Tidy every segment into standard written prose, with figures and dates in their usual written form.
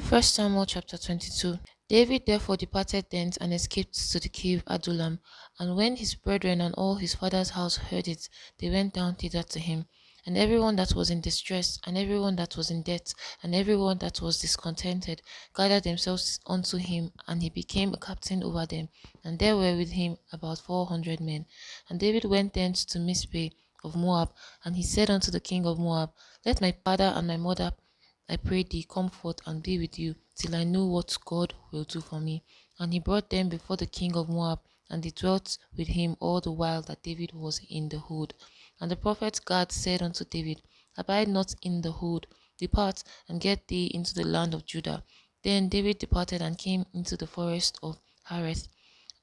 First Samuel chapter 22. David therefore departed thence and escaped to the cave Adullam. And when his brethren and all his father's house heard it, they went down thither to him. And everyone that was in distress, and everyone that was in debt, and everyone that was discontented, gathered themselves unto him, and he became a captain over them. And there were with him about 400 men. And David went thence to Mizpeh of Moab, and he said unto the king of Moab, Let my father and my mother, I pray thee, come forth and be with you, till I know what God will do for me. And he brought them before the king of Moab, and they dwelt with him all the while that David was in the hood. And the prophet Gad said unto David, Abide not in the hood, depart and get thee into the land of Judah. Then David departed and came into the forest of Hareth.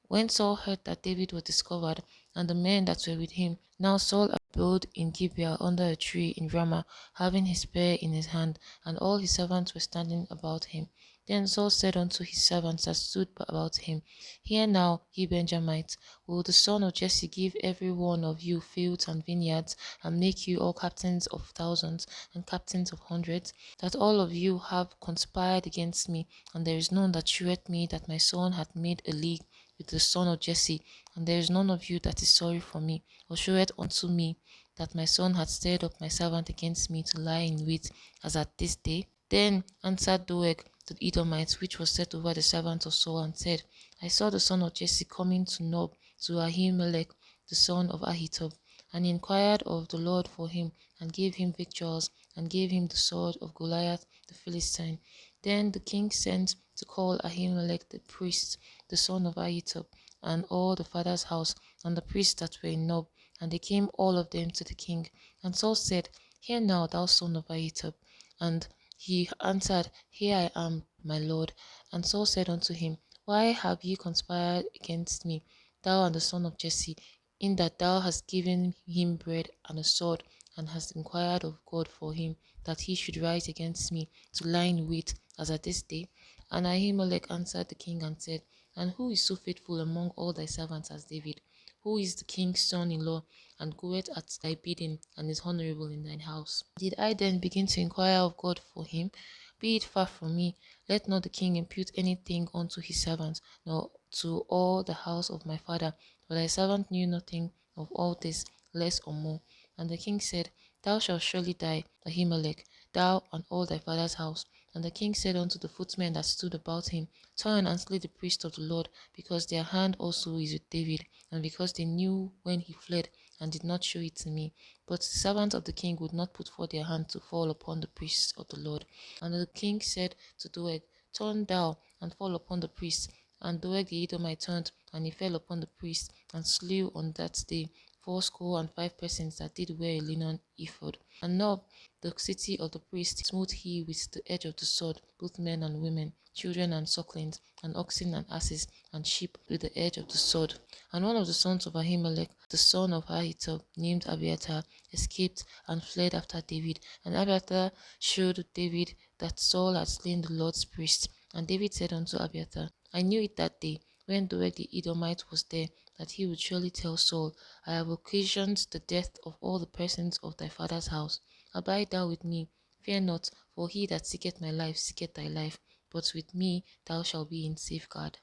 When Saul heard that David was discovered, and the men that were with him, now Saul abode in Gibeah under a tree in Ramah, having his spear in his hand, and all his servants were standing about him. Then Saul said unto his servants that stood about him, Hear now, ye Benjamites, will the son of Jesse give every one of you fields and vineyards, and make you all captains of thousands, and captains of hundreds, that all of you have conspired against me, and there is none that sheweth me that my son hath made a league with the son of Jesse, and there is none of you that is sorry for me, or showeth unto me that my son hath stirred up my servant against me to lie in wait, as at this day? Then answered Doeg the Edomite, which was set over the servants of Saul, and said, I saw the son of Jesse coming to Nob, to Ahimelech, the son of Ahitub, and inquired of the Lord for him, and gave him victuals, and gave him the sword of Goliath the Philistine. Then the king sent to call Ahimelech the priest, the son of Ahitub, and all the father's house, and the priests that were in Nob, and they came all of them to the king. And Saul said, Hear now, thou son of Ahitub. And he answered, Here I am, my lord. And Saul said unto him, Why have ye conspired against me, thou and the son of Jesse, in that thou hast given him bread and a sword, and hast inquired of God for him, that he should rise against me to lie in wait, as at this day? And Ahimelech answered the king and said, And who is so faithful among all thy servants as David? Who is the king's son-in-law, and goeth at thy bidding, and is honorable in thine house? Did I then begin to inquire of God for him? Be it far from me. Let not the king impute anything unto his servants, nor to all the house of my father. For thy servant knew nothing of all this, less or more. And the king said, Thou shalt surely die, Ahimelech, thou and all thy father's house. And the king said unto the footmen that stood about him, Turn and slay the priest of the Lord, because their hand also is with David, and because they knew when he fled, and did not show it to me. But the servants of the king would not put forth their hand to fall upon the priests of the Lord. And the king said to Doeg, Turn thou and fall upon the priests. And Doeg the Edomite turned, and he fell upon the priests, and slew on that day 85 persons that did wear a linen ephod. And Nob, the city of the priest, smote he with the edge of the sword, both men and women, children and sucklings, and oxen and asses, and sheep with the edge of the sword. And one of the sons of Ahimelech, the son of Ahitub, named Abiathar, escaped and fled after David. And Abiathar showed David that Saul had slain the Lord's priest. And David said unto Abiathar, I knew it that day, when Doeg the Edomite was there, that he would surely tell Saul, I have occasioned the death of all the persons of thy father's house. Abide thou with me, fear not, for he that seeketh my life seeketh thy life, but with me thou shalt be in safeguard.